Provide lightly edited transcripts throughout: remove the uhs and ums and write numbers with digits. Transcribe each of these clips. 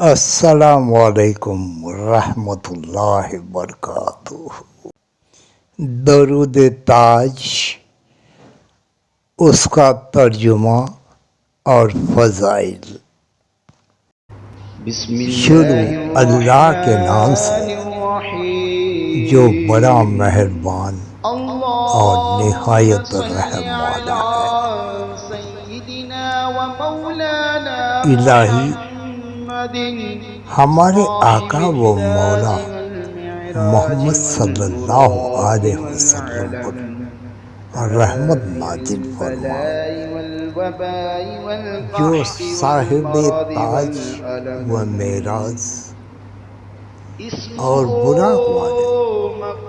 السلام علیکم ورحمۃ اللہ وبرکاتہ۔ درود تاج، اس کا ترجمہ اور فضائل۔ بسم شروع اللہ اللہ کے نام سے الرحمن الرحیم۔ جو بڑا مہربان اور نہایت اللہم صل رحم والا ہے۔ علی سیدنا و مولانا الہی، محمد ہمارے صاحب آقا و مولا الہدایت والمعراج محمد صلی اللہ والبراء علیہ وسلم والعلم پر رحمت كفائح نازل فرما، البلاء والوباء جو والقحط صاحب والمرض تاج والألم و معراج اور اسمه براق والے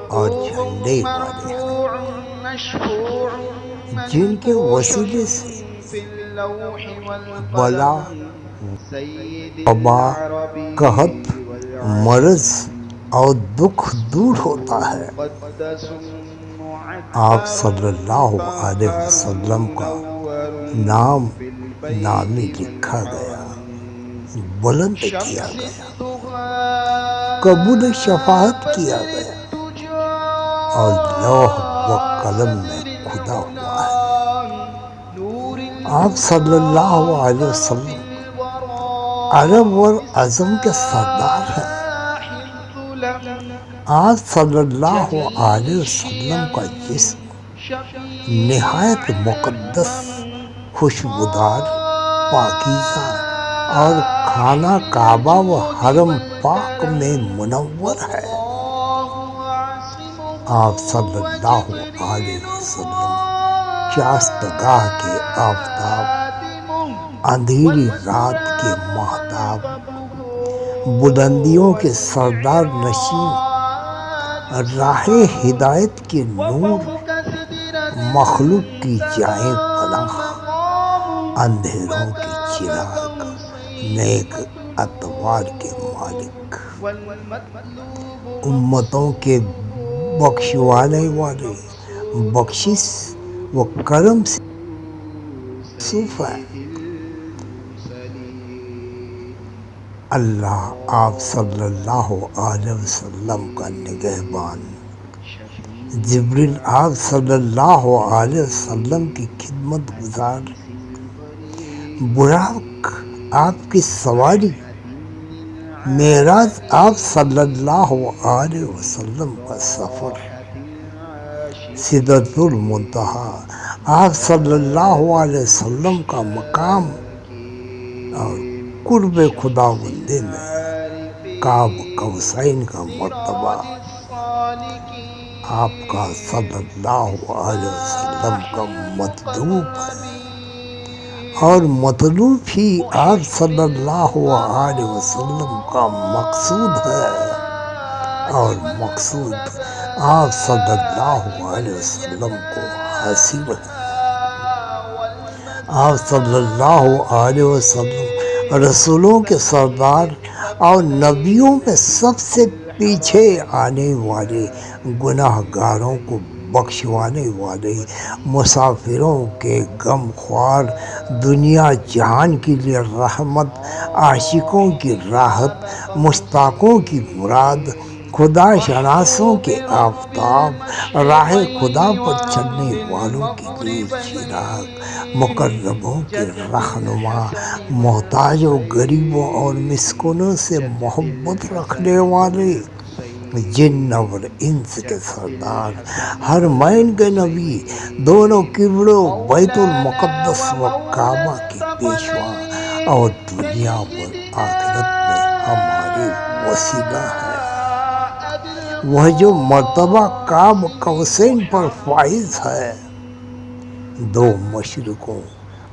اور مقبول جھنڈے والے ہیں، مرفوع مشفوع جن کے منقوش وسیلے سے في اللوح بلا، والقلم سيد وبا، العرب قحط، مرض والعجم اور دکھ دور ہوتا ہے۔ مقدس آپ معطر صلی اللہ علیہ مطہر وسلم کا منور نام في البيت نامی لکھا گیا، والحرم بلند کیا شمس گیا، الطغاة قبول شفاعت کیا بدر گیا الدجى اور لوح و قلم میں صدر کھدا ہوا ہے۔ العلا نور آپ صلی اللہ علیہ الهدى وسلم سر عرب الورى اور عجم کے سردار ہیں۔ مصباح الظلم آپ صلی اللہ جلیل علیہ وسلم کا الشیم جسم شفیع نہایت مقدس، الأمم خوشبودار، پاکیزہ اور صاحب خانہ کعبہ و الجود حرم پاک میں والكرم منور ہے۔ والله عاصمه آپ صلی اللہ علیہ وجبريله وسلم شائستگاہ کے آفتاب، وخادمه اندھیری رات کے والمجتبى ماہتاب، وحبه بلندیوں کے سردار نشین، والمعراج راہ ہدایت کے نور، وفوق سدرة مخلوق کی جائیں المنتهى پناہ، مقام اندھیروں کے وقاب چراغ، نیک قوسين اتوار کے أو مالک، والمطلوب امتوں کے مقصود بخشوانے والے، والمقصود بخشش و مقصود کرم سے موصوف ہے۔ سيد المرسلين اللہ آپ صلی اللہ علیہ وسلم کا محمد نگہبان، شفیع جبریل آپ صلی اللہ علیہ وسلم کی العالمین خدمت گزار، عزیز البری براق آپ کی سواری، حتیم معراج آپ العاشقین صلی اللہ علیہ وسلم کا سفر، راحت العاشقین سدرۃ المنتہا آپ صلی اللہ علیہ وسلم کا مقام اور السالکین قرب شمس خداوندی میں قاب العارفین قوسین کا مرتبہ سراج آپ کا السالکین صلی اللہ علیہ وسلم مصباح کا مطلوب ہے، اور المقربین مطلوب ہی آپ صلی مشرق اللہ علیہ وسلم کا مقصود ہے، الظلمات اور مقصود آپ صلی اللہ علیہ والنبات وسلم کو حاصل ہے۔ والهدى آپ صلی اللہ علیہ وسلم رسولوں کے سردار اور نبیوں میں سب سے پیچھے آنے والے، گناہ گاروں کو بخشوانے والے، مسافروں کے غم خوار، دنیا جہان کے لیے رحمت، عاشقوں کی راحت، مشتاقوں کی مراد، خدا شناسوں کے آفتاب، راہ خدا پر چلنے والوں کے لیے چراغ، مقربوں کے رہنما، محتاج و غریبوں اور مسکینوں سے محبت رکھنے والے، جن اور انس کے سردار، حرمین کے نبی، دونوں قبلوں بیت المقدس و کعبہ کے پیشوا، اور دنیا و آخرت میں ہمارے وسیلہ ہے، وہ جو مرتبہ قاب قوسین پر فائز ہے، دو مشرقوں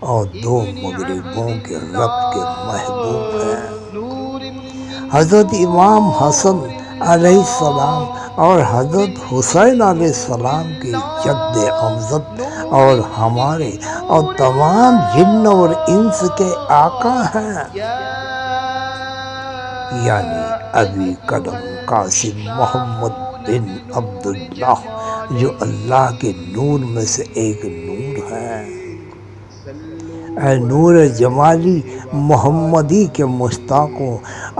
اور دو مغربوں کے رب کے محبوب ہیں۔ حضرت امام حسن علیہ السلام اور حضرت حسین علیہ السلام کے جد امجد اور ہمارے اور تمام جن اور انس کے آقا ہیں، یعنی ابی قدم قاسم محمد بن عبداللہ، جو اللہ کے نور میں سے ایک نور ہے۔ اے نور جمالی محمدی کے مشتاقوں،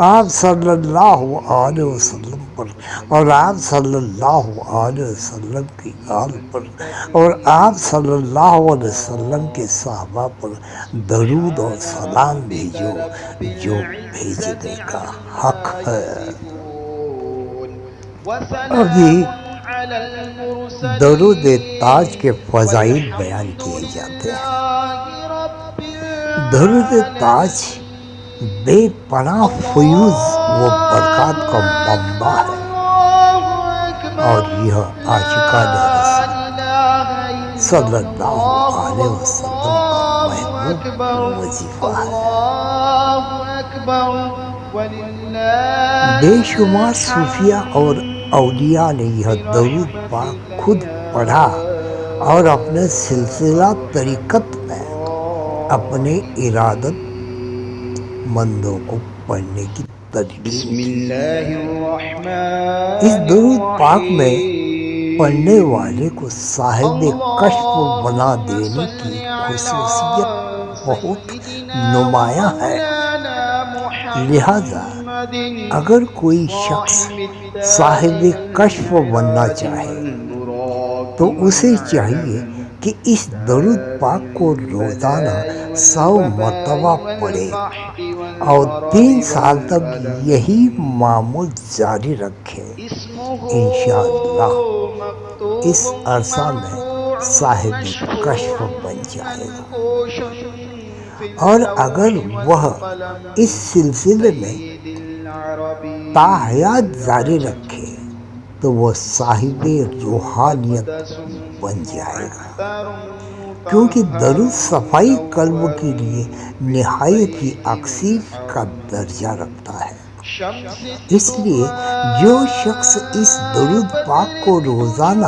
آپ صلی اللہ علیہ وسلم پر اور آپ صلی اللہ علیہ وسلم کی آل پر اور آپ صلی اللہ علیہ وسلم کے صحابہ پر درود اور سلام بھیجو جو بھیجنے کا حق ہے۔ ابھی درود تاج کے فضائل بیان کیے جاتے ہیں۔ درود تاج بے پناہ فیوز و برکات کا منبع ہے، اور یہ عاشقان رسول صلی اللہ علیہ وسلم کا محبوب وظیفہ ہے۔ بے شمار صوفیہ اور اولیاء نے یہ درود پاک خود پڑھا اور اپنے سلسلہ طریقت میں اپنے ارادت مندوں کو پڑھنے کی ترغیب دی۔ اس درود پاک میں پڑھنے والے کو صاحب کشف بنا دینے کی خصوصیت بہت نمایاں ہے۔ لہذا اگر کوئی شخص صاحب کشف بننا چاہے تو اسے چاہیے کہ اس درود پاک کو روزانہ 100 مرتبہ پڑھے اور 3 سال تک یہی معمول جاری رکھے۔ انشاءاللہ اس عرصہ میں صاحب کشف بن جائے گا، اور اگر وہ اس سلسلے میں تاحیات جاری رکھے تو وہ صاحب روحانیت بن جائے گا، کیونکہ درود صفائی قلب کے لیے نہایت ہی اکسیر کا درجہ رکھتا ہے۔ اس لیے جو شخص اس درود پاک کو روزانہ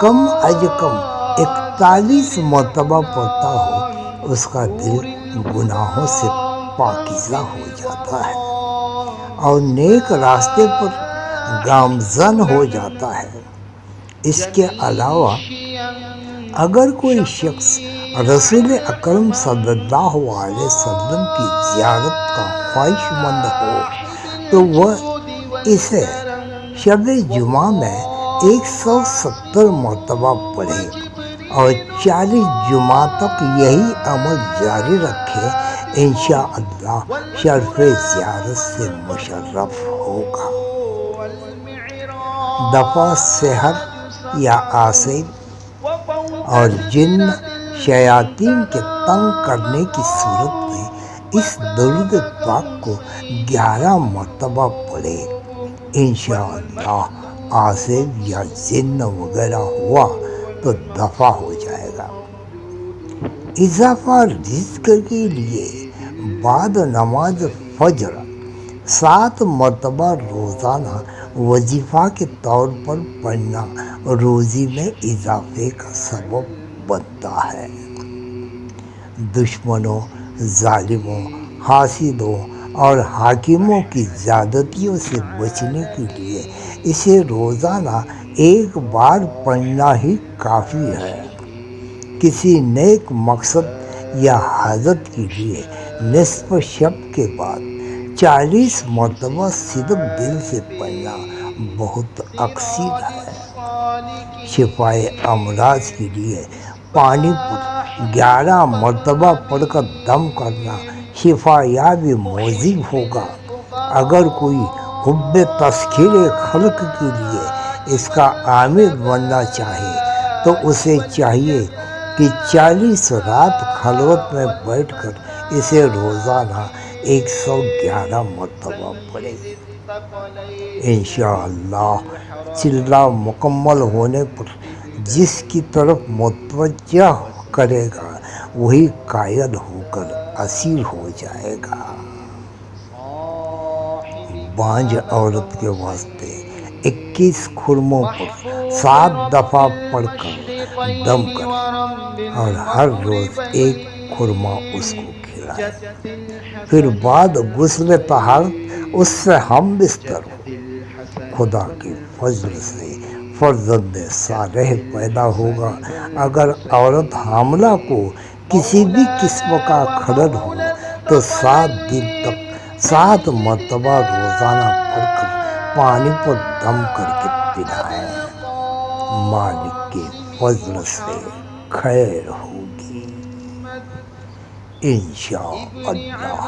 کم از کم 41 مرتبہ پڑھتا ہو، اس کا دل گناہوں سے پاکیزہ ہو جاتا ہے اور نیک راستے پر گامزن ہو جاتا ہے۔ اس کے علاوہ اگر کوئی شخص رسول اکرم صلی اللہ علیہ وسلم کی زیارت کا خواہش مند ہو تو وہ اسے شب جمعہ میں 170 مرتبہ پڑھے اور 40 جمعہ تک یہی عمل جاری رکھے۔ انشاءاللہ شرف زیارت سے مشرف ہوگا۔ دفع سحر یا آسیب اور جن شیاطین کے تنگ کرنے کی صورت میں اس درود پاک کو 11 مرتبہ پڑھے۔ انشاءاللہ آسیب یا جن وغیرہ ہوا تو دفع ہو جائے گا۔ اضافہ رزق کے لیے بعد نماز فجر 7 مرتبہ روزانہ وظیفہ کے طور پر پڑھنا روزی میں اضافے کا سبب بنتا ہے۔ دشمنوں، ظالموں، حاسدوں اور حاکموں کی زیادتیوں سے بچنے کے لیے اسے روزانہ 1 بار پڑھنا ہی کافی ہے۔ کسی نیک مقصد یا حاجت کے لیے نصف شب کے بعد 40 مرتبہ صدق دل سے پڑھنا بہت اکثر ہے۔ شفائے امراض کے لیے پانی پر 11 مرتبہ پڑھ کر دم کرنا شفا یابی موجب ہوگا۔ اگر کوئی حب تذکیر خلق کے لیے اس کا عامل بننا چاہے تو اسے چاہیے کہ 40 رات خلوت میں بیٹھ کر اسے روزانہ 111 مرتبہ پڑھے۔ انشاءاللہ چلہ مکمل ہونے پر جس کی طرف متوجہ کرے گا وہی قائل ہو کر اسیر ہو جائے گا۔ بانجھ عورت کے واسطے 21 خرموں پر 7 دفعہ پڑھ کر دم کرے اور ہر روز 1 خرما اس کو کھلائے، پھر بعد غسل طہارت اس سے ہم بستر ہو۔ خدا کے فضل سے فرزند صالح پیدا ہوگا۔ اگر عورت حاملہ کو کسی بھی قسم کا کھلل ہو تو 7 دن تک 7 مرتبہ روزانہ پڑھ کر پانی پر دم کر کے پلائیں، مالک کے فضل سے خیر ہوگی انشاءاللہ۔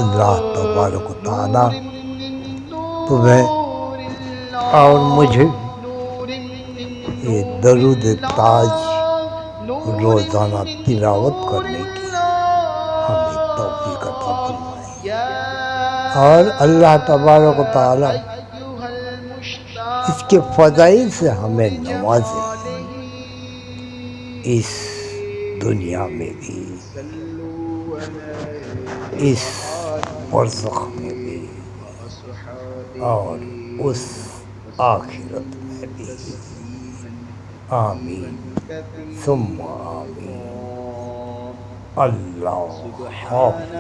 اللہ تبارک و تعالیٰ تمہیں اور مجھے یہ درود تاج روزانہ تلاوت کرنے کی ہمیں توفیق عطا فرمائے، اور اللہ تبارک و تعالیٰ اس کے فضائل سے ہمیں نوازے، اس دنیا میں بھی، اس برزخ میں بھی، اور اس آخرت میں بھی، آمین ثم آمین۔ اللہ حافظ۔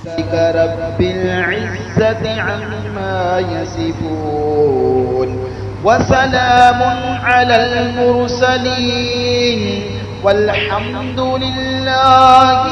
ربك رب العزة عما يصفون وسلام على المرسلين والحمد لله